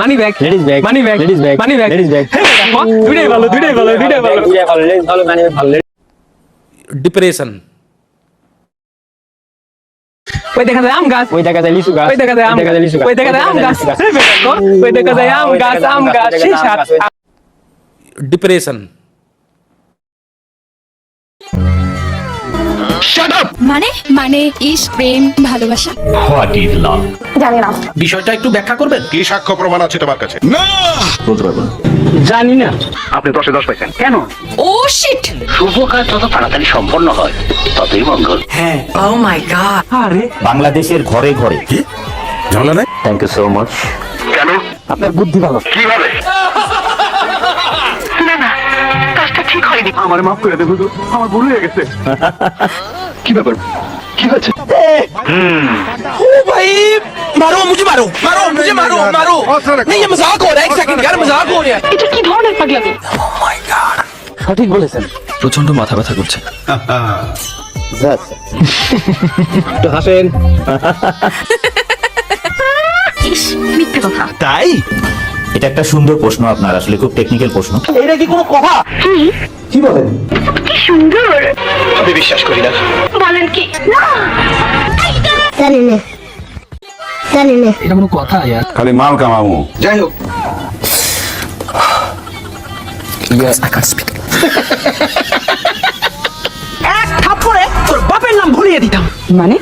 Money bag, ladies bag, money bag, ladies bag, money bag, ladies bag. দুইটাই ভালো, দুইটাই ভালো, দুইটাই ভালো। লেডিস ভালো, মানি ব্যাগ ভালো। ডিপ্রেশন, ওই দেখা যায় আম গাছ, ওই দেখা যায় লিচু গাছ, ওই দেখা যায় আম গাছ, লিচু গাছ, ওই দেখা যায় আম গাছ, ওই দেখা যায় আম গাছ, আম গাছ, সেই সাত। ডিপ্রেশন, মানে মানে ইস প্রেম ভালোবাসা বিষয়টা একটু ব্যাখ্যা করবেন? কি সাক্ষ্য প্রমাণ আছে তোমার কাছে? জানি না। আপনি 10-এ 10 পাইছেন। কেন? ও শিট, শুভ কাজ যত তাড়াতাড়ি সম্পন্ন হয় ততই মঙ্গল। ও মাই গড, আরে বাংলাদেশের ঘরে ঘরে। কি জানা নাই? Thank you so much. কেন? আপনার বুদ্ধি ভালো। কিভাবে? না না, কাজটা ঠিক হয়নি। আমার মাফ করে দেব, আমার ভুল হয়ে গেছে। কি ব্যাপার? কি হচ্ছে? भाई मारो मुझे, मारो मारो मुझे, मारो मारो। नहीं ये मजाक हो रहा है, एक सेकंड यार, मजाक हो रहा है। এটা কি ধরনের পাগলামি? সঠিক বলেছেন। প্রচন্ড মাথা ব্যথা করছে। জাস্ট একটু হাসেন। ইস মিথ্যে কথা। তাই এটা একটা সুন্দর প্রশ্ন, আপনার আসলে খুব টেকনিক্যাল প্রশ্ন। এটা কি কোনো কথা? কি বলেন? কি সুন্দর। আমি বিশ্বাস করি না। বলেন কি? না জানি না জানি না এটা কোনো কথা? খালি মাল কামাবো। যাই হোক, এক থাপ্পড়ে তোর বাপের নাম ভুলিয়ে দিতাম। মানে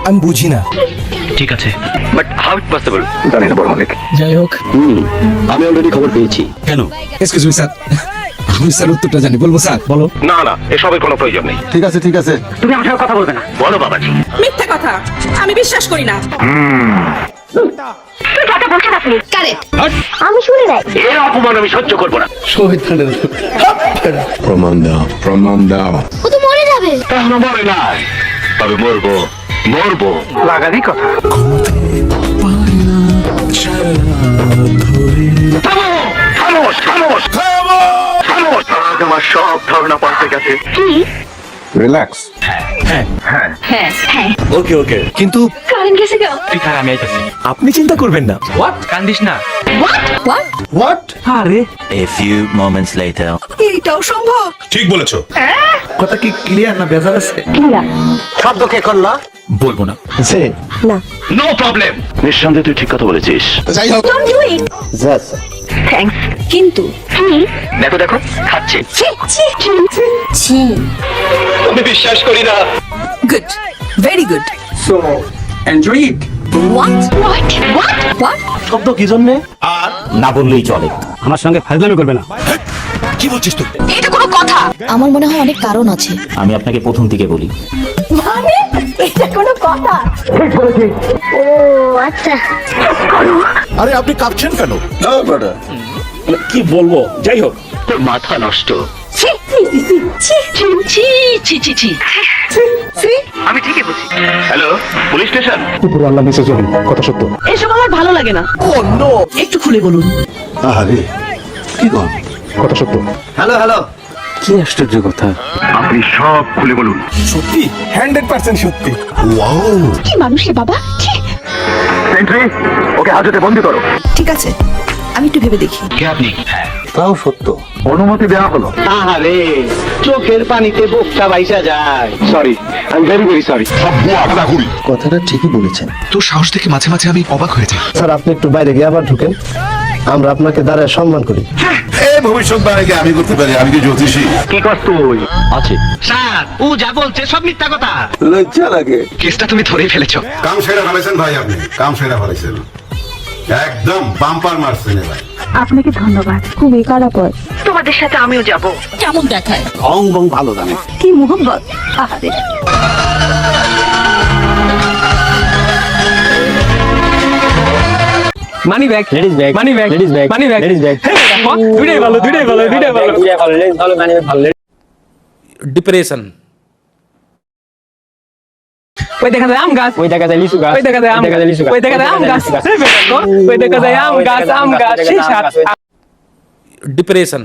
আমি বুঝি না। ঠিক আছে, বাট হাউ ইট পসিবল জানি না বড় অনেক। যাই হোক, আমি অলরেডি খবর পেয়েছি। কেন? এক্সকিউজ মি স্যার, আমি স্যার উত্তরটা জানি, বলবো স্যার? বলো। না না, এসবের কোনো প্রয়োজন নেই। ঠিক আছে ঠিক আছে। তুমি আমার সাথে কথা বলবে না। বলো বাবাজি। মিথ্যে কথা, আমি বিশ্বাস করি না। কারেক্ট। আমি শুনি নাই এর অপমান আমি সহ্য করবো না। প্রমাণ দাও, প্রমাণ দাও। ও তো মরে যাবে এখনো মরে নাই, তবে মরবো, মরবো। লাগারই কথা। খামোশ, খামোশ, খামোশ। আজ আমার সব ধারণা পাল্টে গেছে। রিল্যাক্স। হ্যাঁ ওকে ওকে। কিন্তু কারেন্ট গেছে গো। আমি আইতাছি। আপনি চিন্তা করবেন না। হোয়াট? কান্দিস না। হোয়াট? হোয়াট? আরে A few moments later. এইটাও সম্ভব? ঠিক বলেছো। কথা কি ক্লিয়ার না বেজার আছে? শব্দ কে করলা? বলবো না। No problem. নিঃসন্দেহে তুই ঠিক কথা বলেছিস। যাই হোক, don't do it. Just thanks. কিন্তু দেখো দেখো, খাচ্ছে। ছি আমি বিশ্বাস করি না। Good, very good. So enjoy it. What what what what? শব্দ কি জন্য না বললেই চলে। আমার সঙ্গে ফাজলামি করবে না। কি বলছিস তুই? এটা কোনো কথা? আমার মনে হয় অনেক কারণ আছে আমি আপনাকে প্রথম থেকে বলি। মানে এটা কোনো কথা ও আচ্ছা আরে আপনি কাঁপছেন কেন? কি বলবো? যাই হোক, তোর মাথা নষ্ট। ছি ছি ছি ছি ছি ছি ছি। আমি ঠিকই বলছি। Hello, police station. উপর আল্লাহ নিচে জমিন, কথা সত্য। এসব আমার ভালো লাগে না। একটু খুলে বলুন। আরে কি গো, কথা সত্য। হ্যালো হ্যালো, কি আশ্চর্য কথা। আপনি সব খুলে বলুন। সত্যি 100% সত্যি। ওয়াও। কি মানুষ রে বাবা, ছি। সেন্ট্রি, ওকে হাজতে বন্দি করো। ঠিক আছে, আমি একটু ভেবে দেখি। কে আপনি? তাও সত্য। অনুমতি দেওয়া হলো। আরে চোখের পানিতে বোকটা বাইসা যায়। Sorry, I am very very sorry. কথাটা ঠিকই বলেছেন। তোর সাহস দেখে মাঝে মাঝে আমি অবাক হয়ে যাই। স্যার আপনি একটু বাইরে গিয়ে আবার ঢুকেন, আমরা আপনাকে দাঁড়ায় সম্মান করি। এই ভবিষ্যৎবাণীকে আমি করতে পারি, আমি কি জ্যোতিষী? কি কর তুই? আছে। স্যার, ও যা বলছে সব মিথ্যা কথা। লজ্জা লাগে। কেসটা তুমি ধরেই ফেলেছো। কাম সেরা ফেলেছেন ভাই, আপনি কাম সেরা ফেলেছেন, একদম বাম্পার মারছেন ভাই। আপনাকে ধন্যবাদ, খুবই কারাপদ। তোমাদের সাথে আমিও যাব। কেমন দেখায়? অং বং ভালো জানে। কি মোহব্বত। আহারে money bag, ladies bag, money bag, ladies bag, money bag, ladies bag. দুইটাই ভালো, দুইটাই ভালো, দুইটাই ভালো। লেডিস ভালো, মানি ব্যাগ ভালো। ডিপ্রেশন, ওই দেখা যায় আম গাছ, ওই দেখা যায় লিচু গাছ, ওই দেখা যায় আম গাছ, লিচু গাছ, ওই দেখা যায় আম গাছ, ওই দেখা যায় আম গাছ, আম গাছ, সেই সাত। ডিপ্রেশন,